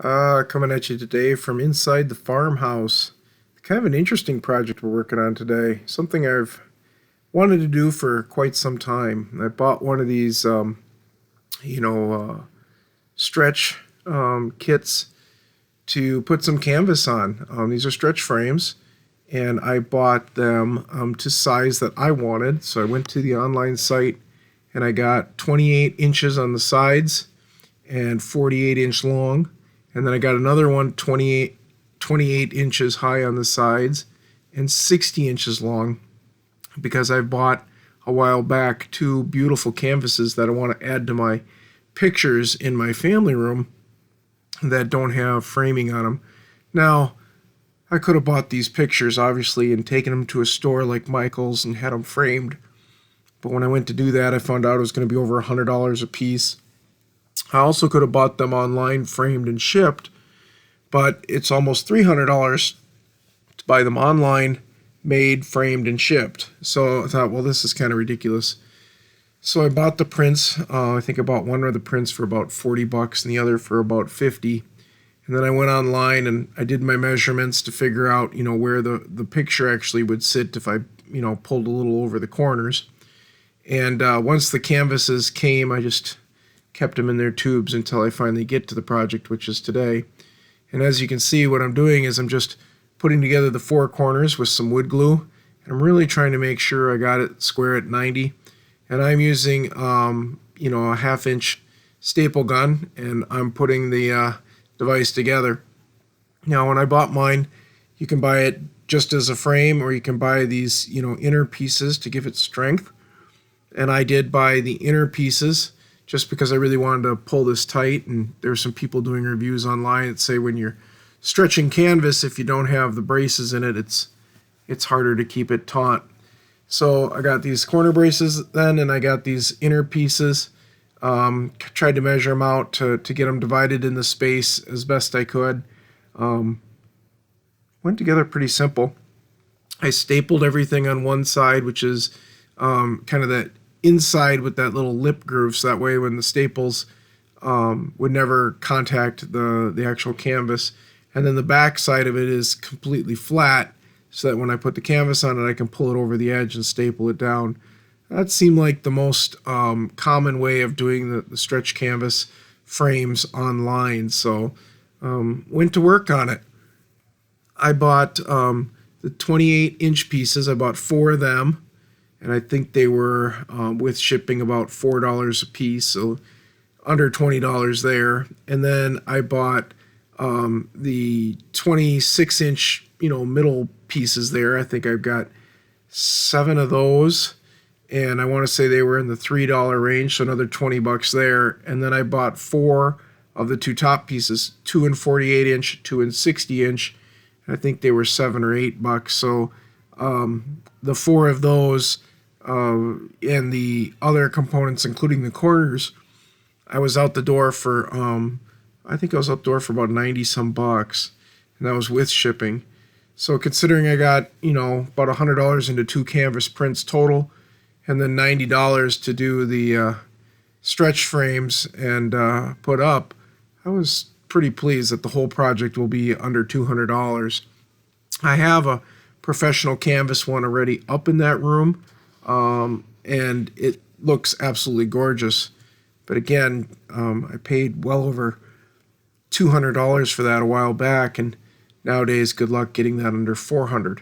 Coming at you today from inside the farmhouse. Kind of an interesting project we're working on today. Something I've wanted to do for quite some time. I bought one of these, you know, stretch kits to put some canvas on. These are stretch frames, and I bought them to size that I wanted. So I went to the online site and I got 28 inches on the sides and 48-inch long. And then I got another one 28 inches high on the sides and 60 inches long because I bought a while back two beautiful canvases that I want to add to my pictures in my family room that don't have framing on them. Now, I could have bought these pictures, obviously, and taken them to a store like Michael's and had them framed. But when I went to do that, I found out it was going to be over $100 a piece. I also could have bought them online, framed and shipped, but it's almost $300 to buy them online, made, framed, and shipped. So I thought, well, this is kind of ridiculous. So I bought the prints. I think I bought one of the prints for about $40 and the other for about $50. And then I went online and I did my measurements to figure out, where the picture actually would sit if I, pulled a little over the corners. And once the canvases came, I just kept them in their tubes until I finally get to the project, which is today. And as you can see, what I'm doing is I'm just putting together the four corners with some wood glue. And I'm really trying to make sure I got it square at 90. And I'm using, a half-inch staple gun, and I'm putting the device together. Now, when I bought mine, you can buy it just as a frame, or you can buy these, inner pieces to give it strength. And I did buy the inner pieces just because I really wanted to pull this tight. And there's some people doing reviews online that say when you're stretching canvas, if you don't have the braces in it, it's harder to keep it taut. So I got these corner braces then, and I got these inner pieces. Tried to measure them out to get them divided in the space as best I could. Went together pretty simple. I stapled everything on one side, which is kind of that inside with that little lip groove, so that way when the staples would never contact the actual canvas. And then the back side of it is completely flat, so that when I put the canvas on it, I can pull it over the edge and staple it down. That seemed like the most common way of doing the stretch canvas frames online, so went to work on it. I bought the 28-inch pieces. I bought four of them, and I think they were, with shipping, about $4 a piece, so under $20 there. And then I bought the 26-inch, middle pieces there. I think I've got 7 of those, and I want to say they were in the $3 range, so another $20 there. And then I bought 4 of the two top pieces, 2 and 48-inch, 2 and 60-inch. I think they were $7 or $8. So the 4 of those and the other components, including the corners, I was out the door for about 90 some bucks, and that was with shipping. So considering I got, about $100 into 2 canvas prints total, and then $90 to do the stretch frames and put up, I was pretty pleased that the whole project will be under $200. I have a professional canvas one already up in that room, and it looks absolutely gorgeous. But again, I paid well over $200 for that a while back, and nowadays, good luck getting that under $400.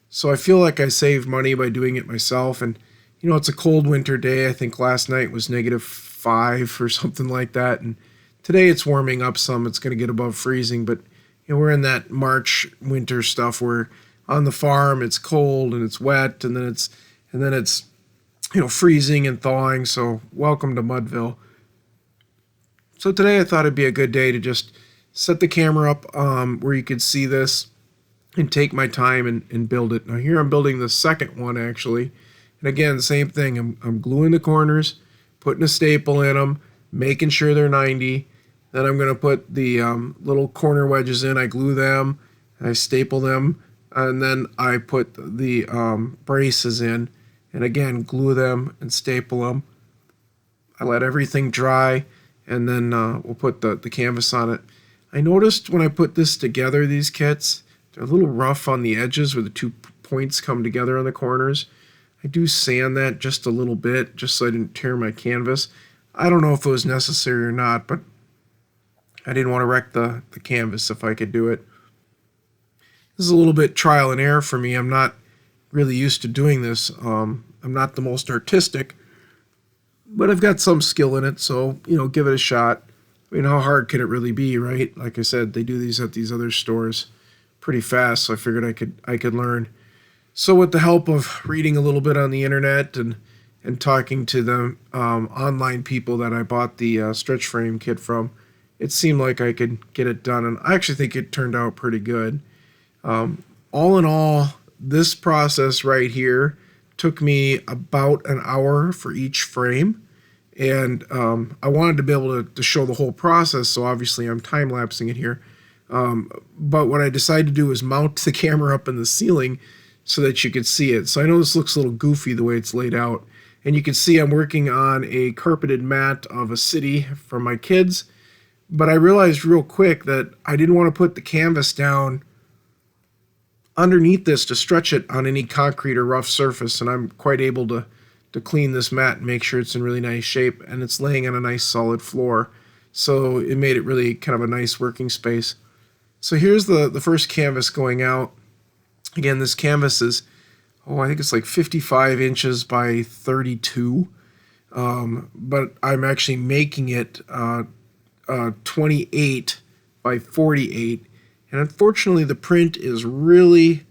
So I feel like I saved money by doing it myself. And, it's a cold winter day. I think last night was -5 or something like that. And today it's warming up some. It's going to get above freezing. But, we're in that March winter stuff where on the farm it's cold and it's wet, and then it's freezing and thawing. So welcome to Mudville. So today I thought it'd be a good day to just set the camera up where you could see this and take my time and build it. Now here I'm building the second one actually. And again, same thing. I'm gluing the corners, putting a staple in them, making sure they're 90. Then I'm going to put the little corner wedges in. I glue them, I staple them, and then I put the braces in. And again, glue them and staple them. I let everything dry, and then we'll put the canvas on it. I noticed when I put this together, these kits, they're a little rough on the edges where the two points come together on the corners. I do sand that just a little bit, just so I didn't tear my canvas. I don't know if it was necessary or not, but I didn't want to wreck the canvas if I could do it. This is a little bit trial and error for me. I'm not really used to doing this. I'm not the most artistic, but I've got some skill in it, so, give it a shot. I mean, how hard could it really be, right? Like I said, they do these at these other stores pretty fast, so I figured I could learn. So with the help of reading a little bit on the internet and talking to the online people that I bought the stretch frame kit from, it seemed like I could get it done, and I actually think it turned out pretty good. All in all, this process right here took me about an hour for each frame, and I wanted to be able to show the whole process, so obviously I'm time-lapsing it here. But what I decided to do was mount the camera up in the ceiling so that you could see it. So I know this looks a little goofy the way it's laid out, and you can see I'm working on a carpeted mat of a city for my kids, but I realized real quick that I didn't want to put the canvas down underneath this to stretch it on any concrete or rough surface, and I'm quite able to clean this mat and make sure it's in really nice shape, and it's laying on a nice solid floor, so it made it really kind of a nice working space. So here's the first canvas going out. Again, this canvas is, I think it's like 55 inches by 32, but I'm actually making it 28 by 48, and unfortunately the print is really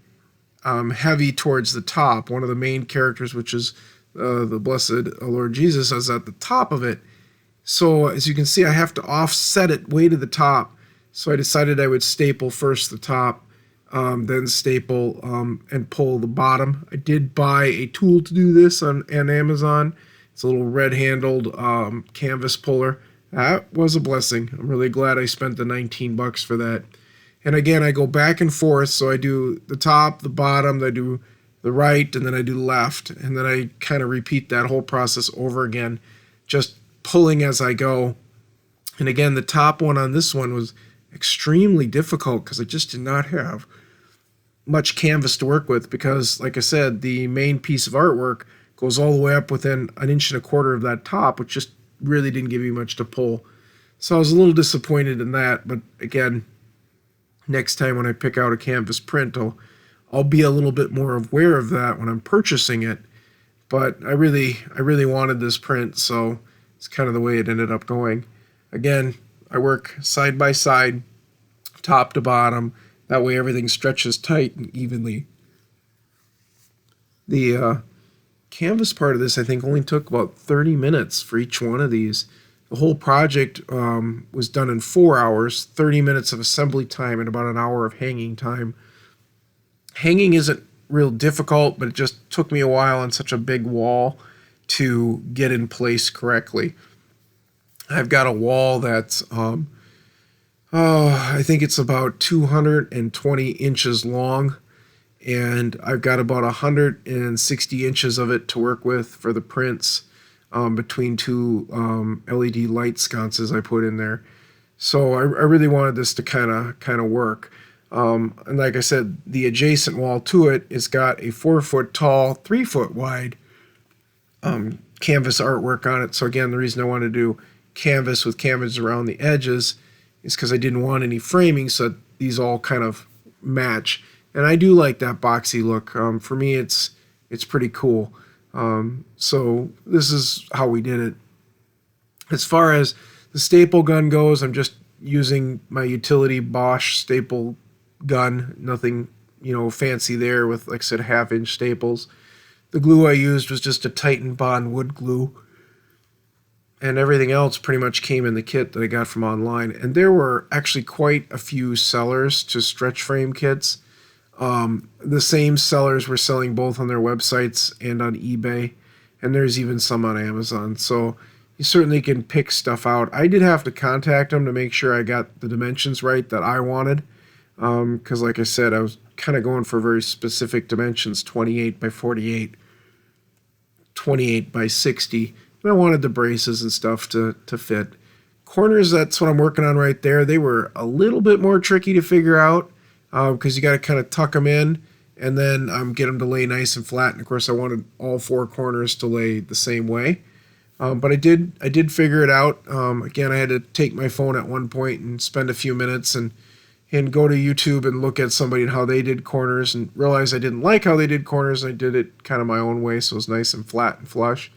heavy towards the top. One of the main characters, which is the blessed Lord Jesus, is at the top of it. So as you can see, I have to offset it way to the top. So I decided I would staple first the top, then staple and pull the bottom. I did buy a tool to do this on Amazon. It's a little red-handled canvas puller. That was a blessing. I'm really glad I spent the $19 for that. And again, I go back and forth, so I do the top, the bottom, I do the right, and then I do the left, and then I kind of repeat that whole process over again, just pulling as I go. And again, the top one on this one was extremely difficult because I just did not have much canvas to work with, because like I said, the main piece of artwork goes all the way up within 1.25 inches of that top, which just really didn't give me much to pull. So I was a little disappointed in that, but again, next time when I pick out a canvas print, I'll be a little bit more aware of that when I'm purchasing it. But I really wanted this print, so it's kind of the way it ended up going. Again, I work side by side, top to bottom. That way everything stretches tight and evenly. The canvas part of this, I think, only took about 30 minutes for each one of these. The whole project was done in 4 hours, 30 minutes of assembly time and about an hour of hanging time. Hanging isn't real difficult, but it just took me a while on such a big wall to get in place correctly. I've got a wall that's, I think it's about 220 inches long, and I've got about 160 inches of it to work with for the prints, between two LED light sconces I put in there. So I really wanted this to kind of work. And like I said, the adjacent wall to it has got a 4-foot tall, 3-foot wide canvas artwork on it. So again, the reason I wanted to do canvas with canvas around the edges is because I didn't want any framing, so these all kind of match. And I do like that boxy look. For me, it's pretty cool. So this is how we did it. As far as the staple gun goes, I'm just using my utility Bosch staple gun. Nothing, fancy there with, like I said, 1/2-inch staples. The glue I used was just a Titan Bond wood glue. And everything else pretty much came in the kit that I got from online. And there were actually quite a few sellers to stretch frame kits. The same sellers were selling both on their websites and on eBay, and there's even some on Amazon. So you certainly can pick stuff out. I did have to contact them to make sure I got the dimensions right that I wanted, because like I said, I was kind of going for very specific dimensions, 28 by 48, 28 by 60, and I wanted the braces and stuff to fit. Of Corners, that's what I'm working on right there. They were a little bit more tricky to figure out because you got to kind of tuck them in and then get them to lay nice and flat. And of course, I wanted all 4 corners to lay the same way. But I did figure it out. Again, I had to take my phone at one point and spend a few minutes and go to YouTube and look at somebody and how they did corners and realize I didn't like how they did corners. I did it kind of my own way, so it was nice and flat and flush.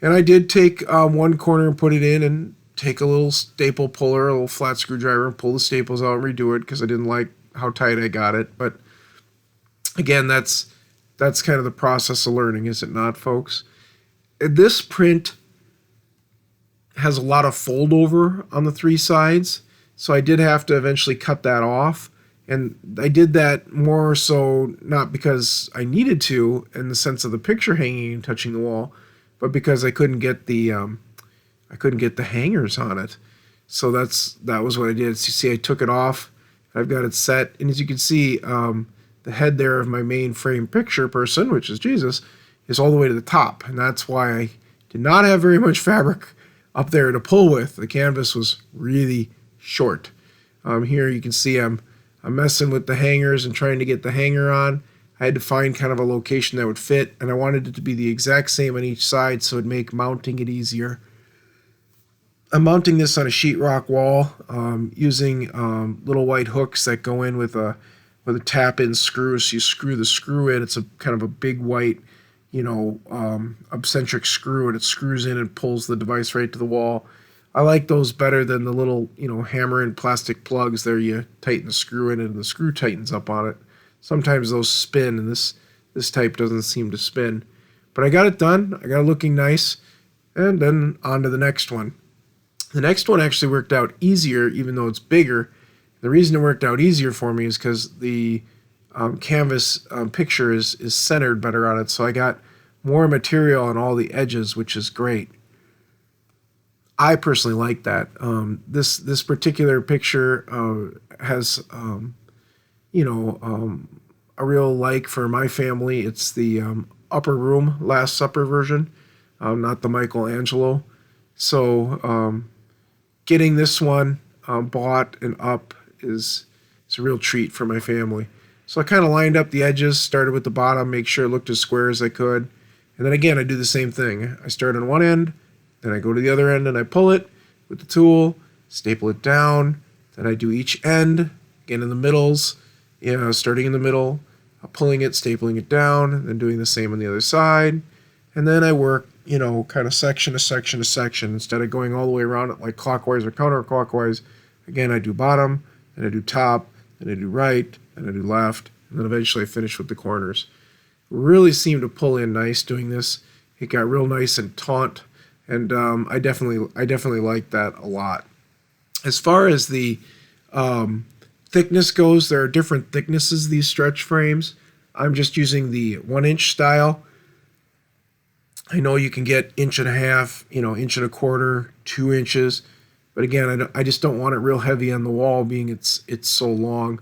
And I did take one corner and put it in and take a little staple puller, a little flat screwdriver, and pull the staples out and redo it because I didn't like how tight I got it. But again, that's kind of the process of learning, is it not, folks? This print has a lot of fold over on the 3 sides, so I did have to eventually cut that off. And I did that more so not because I needed to in the sense of the picture hanging and touching the wall, but because I couldn't get the hangers on it. So that was what I did. So you see, I took it off. I've got it set, and as you can see, the head there of my main frame picture person, which is Jesus, is all the way to the top, and that's why I did not have very much fabric up there to pull with. The canvas was really short. Here you can see I'm messing with the hangers and trying to get the hanger on. I had to find kind of a location that would fit, and I wanted it to be the exact same on each side so it would make mounting it easier. I'm mounting this on a sheetrock wall using little white hooks that go in with a tap-in screw. So you screw the screw in. It's a kind of a big white, eccentric screw, and it screws in and pulls the device right to the wall. I like those better than the little, hammer and plastic plugs there. You tighten the screw in and the screw tightens up on it. Sometimes those spin, and this type doesn't seem to spin. But I got it done. I got it looking nice. And then on to the next one. The next one actually worked out easier, even though it's bigger. The reason it worked out easier for me is because the canvas picture is centered better on it, so I got more material on all the edges, which is great. I personally like that. This particular picture has a real like for my family. It's the Upper Room Last Supper version, not the Michelangelo. So getting this one bought and up is a real treat for my family. So I kind of lined up the edges, started with the bottom, make sure it looked as square as I could. And then again, I do the same thing. I start on one end, then I go to the other end and I pull it with the tool, staple it down. Then I do each end, again in the middles, starting in the middle, pulling it, stapling it down, and then doing the same on the other side. And then I work, kind of section to section to section. Instead of going all the way around it like clockwise or counterclockwise, again, I do bottom, then I do top, then I do right, then I do left, and then eventually I finish with the corners. Really seemed to pull in nice doing this. It got real nice and taut, and I definitely like that a lot. As far as the thickness goes, there are different thicknesses of these stretch frames. I'm just using the 1-inch style. I know you can get 1.5 inch, 1.25 inches, 2 inches, but again, I just don't want it real heavy on the wall, being it's so long.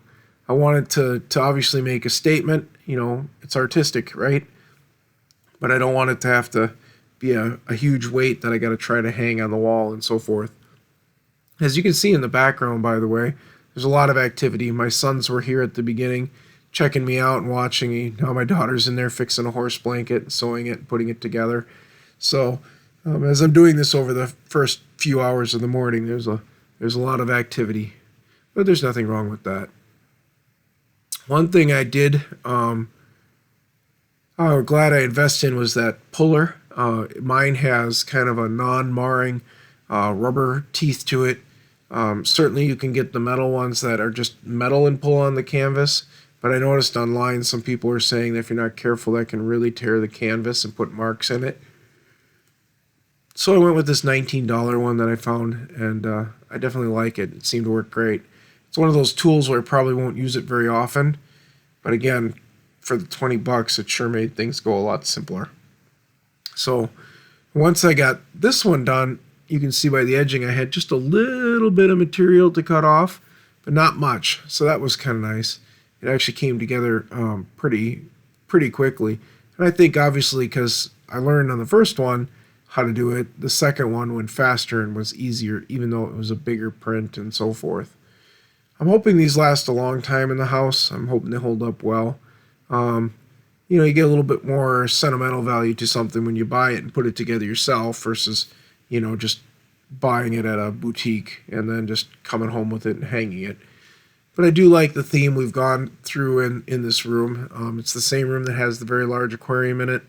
I want it to obviously make a statement. It's artistic, right? But I don't want it to have to be a huge weight that I got to try to hang on the wall and so forth. As you can see in the background, by the way, there's a lot of activity. My sons were here at the beginning, checking me out and watching me. Now my daughter's in there fixing a horse blanket and sewing it and putting it together. So as I'm doing this over the first few hours of the morning, there's a lot of activity, but there's nothing wrong with that. One thing I did, I'm glad I invested in, was that puller. Mine has kind of a non-marring rubber teeth to it. Certainly you can get the metal ones that are just metal and pull on the canvas, but I noticed online some people are saying that if you're not careful, that can really tear the canvas and put marks in it. So I went with this $19 one that I found, and I definitely like it. It seemed to work great. It's one of those tools where I probably won't use it very often, but again, for the $20, it sure made things go a lot simpler. So once I got this one done, you can see by the edging I had just a little bit of material to cut off, but not much. So that was kind of nice. It actually came together pretty quickly. And I think obviously because I learned on the first one, how to do it. The second one went faster and was easier, even though it was a bigger print and so forth. I'm hoping these last a long time in the house. I'm hoping they hold up well. You get a little bit more sentimental value to something when you buy it and put it together yourself versus, just buying it at a boutique and then just coming home with it and hanging it. But I do like the theme we've gone through in this room. It's the same room that has the very large aquarium in it,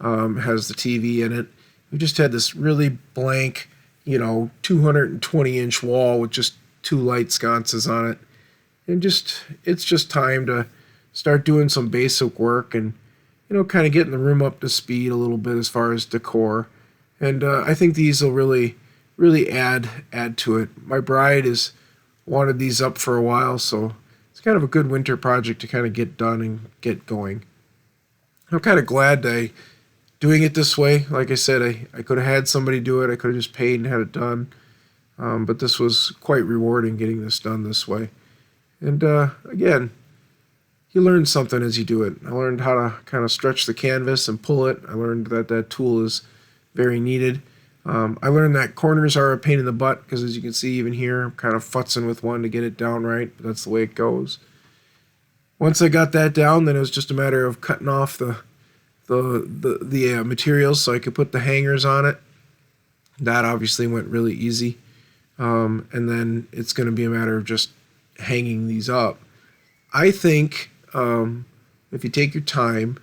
has the TV in it. We just had this really blank, 220-inch wall with just 2 light sconces on it. And it's just time to start doing some basic work and, kind of getting the room up to speed a little bit as far as decor. And I think these will really, really add to it. My bride has wanted these up for a while, so it's kind of a good winter project to kind of get done and get going. I'm kind of glad doing it this way. Like I said, I could have had somebody do it. I could have just paid and had it done. But this was quite rewarding getting this done this way. And again, you learn something as you do it. I learned how to kind of stretch the canvas and pull it. I learned that tool is very needed. I learned that corners are a pain in the butt because, as you can see even here, I'm kind of futzing with one to get it down right, but that's the way it goes. Once I got that down, then it was just a matter of cutting off the materials so I could put the hangers on it. That obviously went really easy. And then it's going to be a matter of just hanging these up. I think if you take your time,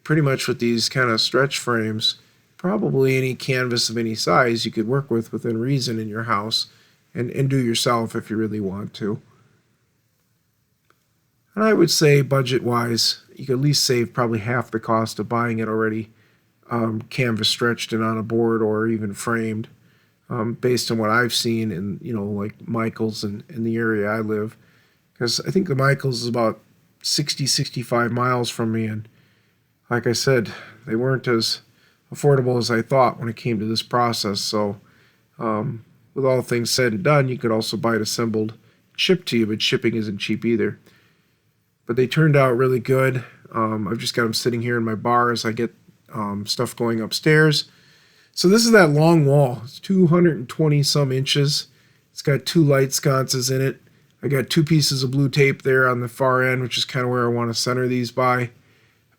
pretty much with these kind of stretch frames, probably any canvas of any size you could work with within reason in your house and do yourself if you really want to. And I would say budget-wise, you could at least save probably half the cost of buying it already canvas stretched and on a board or even framed, based on what I've seen in, like Michael's in the area I live. Because I think the Michael's is about 65 miles from me, and like I said, they weren't as affordable as I thought when it came to this process. So with all things said and done, you could also buy it assembled, shipped to you, but shipping isn't cheap either. But they turned out really good. I've just got them sitting here in my bar as I get stuff going upstairs. So this is that long wall. It's 220 some inches. It's got 2 light sconces in it. I got 2 pieces of blue tape there on the far end, which is kind of where I want to center these by.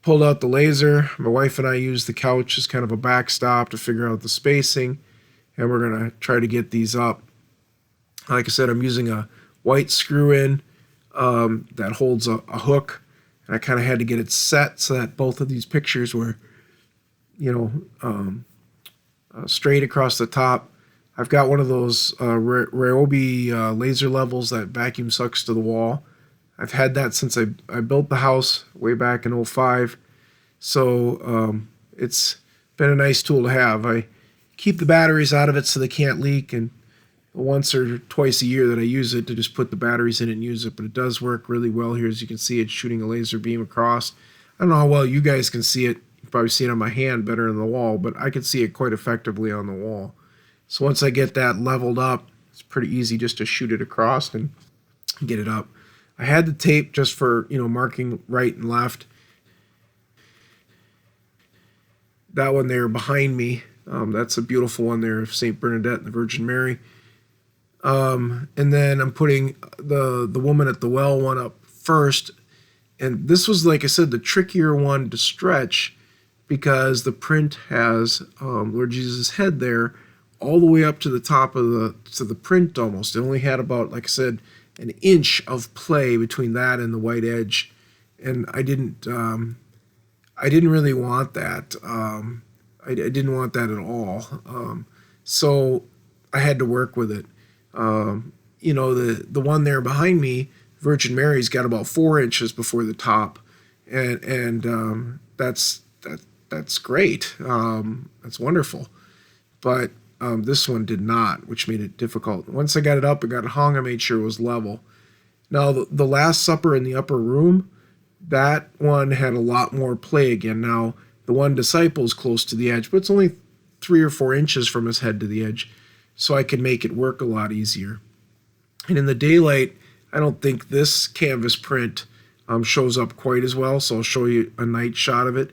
Pulled out the laser. My wife and I used the couch as kind of a backstop to figure out the spacing, and we're going to try to get these up. Like I said, I'm using a white screw-in that holds a hook, and I kind of had to get it set so that both of these pictures were, straight across the top. I've got one of those Ryobi laser levels that vacuum sucks to the wall. I've had that since I built the house way back in 2005. So it's been a nice tool to have. I keep the batteries out of it so they can't leak, and once or twice a year that I use it to just put the batteries in and use it. But it does work really well here. As you can see, it's shooting a laser beam across. I don't know how well you guys can see it. You can probably see it on my hand better than the wall, but I can see it quite effectively on the wall. So once I get that leveled up, it's pretty easy just to shoot it across and get it up. I had the tape just for, marking right and left. That one there behind me, that's a beautiful one there of St. Bernadette and the Virgin Mary. And then I'm putting the woman at the well one up first. And this was, like I said, the trickier one to stretch because the print has Lord Jesus' head there all the way up to the top of the print almost. It only had about, like I said, an inch of play between that and the white edge, and I didn't really want that. I didn't want that at all. So I had to work with it. The one there behind me, Virgin Mary's got about 4 inches before the top, and that's great. That's wonderful, but this one did not, which made it difficult. Once I got it up and got it hung, I made sure it was level. Now, the Last Supper in the upper room, that one had a lot more play again. Now, the one Disciple's close to the edge, but it's only 3 or 4 inches from his head to the edge, so I could make it work a lot easier. And in the daylight, I don't think this canvas print shows up quite as well, so I'll show you a night shot of it.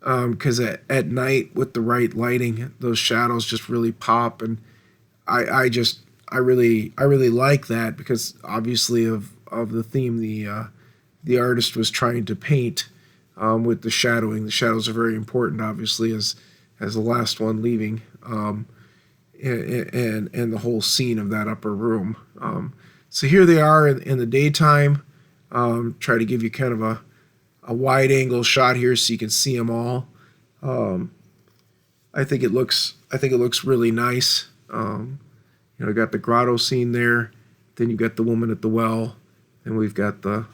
because at night with the right lighting, those shadows just really pop, and I really like that because obviously of the theme the artist was trying to paint with the shadowing. The shadows are very important, obviously, as the last one leaving, and the whole scene of that upper room. So here they are in the daytime. Try to give you kind of a wide angle shot here so you can see them all. I think it looks really nice. Got the grotto scene there. Then you got the woman at the well, and we've got the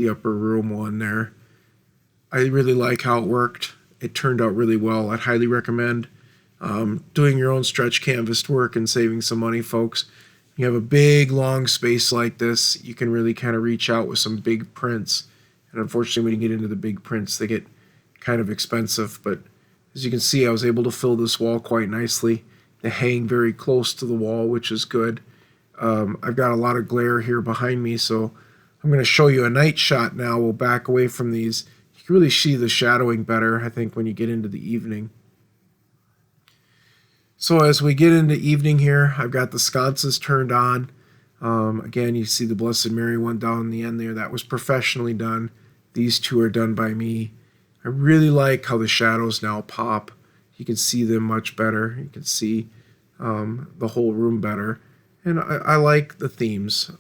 upper room one there. I really like how it worked. It turned out really well. I'd highly recommend doing your own stretch canvas work and saving some money, folks. You have a big, long space like this, you can really kind of reach out with some big prints. And unfortunately, when you get into the big prints, they get kind of expensive. But as you can see, I was able to fill this wall quite nicely. They hang very close to the wall, which is good. I've got a lot of glare here behind me, so I'm going to show you a night shot now. We'll back away from these. You can really see the shadowing better, I think, when you get into the evening. So as we get into evening here, I've got the sconces turned on. Again, you see the Blessed Mary one down in the end there. That was professionally done. These two are done by me. I really like how the shadows now pop. You can see them much better. You can see the whole room better. And I like the themes.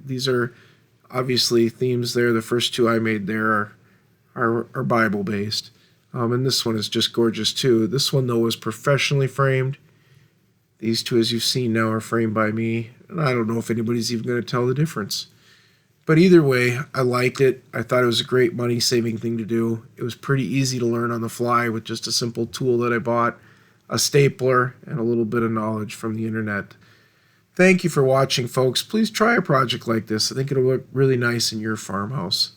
These are obviously themes there. The first two I made there are Bible-based. And this one is just gorgeous too. This one, though, was professionally framed. These two, as you've seen now, are framed by me. And I don't know if anybody's even going to tell the difference. But either way, I liked it. I thought it was a great money-saving thing to do. It was pretty easy to learn on the fly with just a simple tool that I bought, a stapler, and a little bit of knowledge from the internet. Thank you for watching, folks. Please try a project like this. I think it'll look really nice in your farmhouse.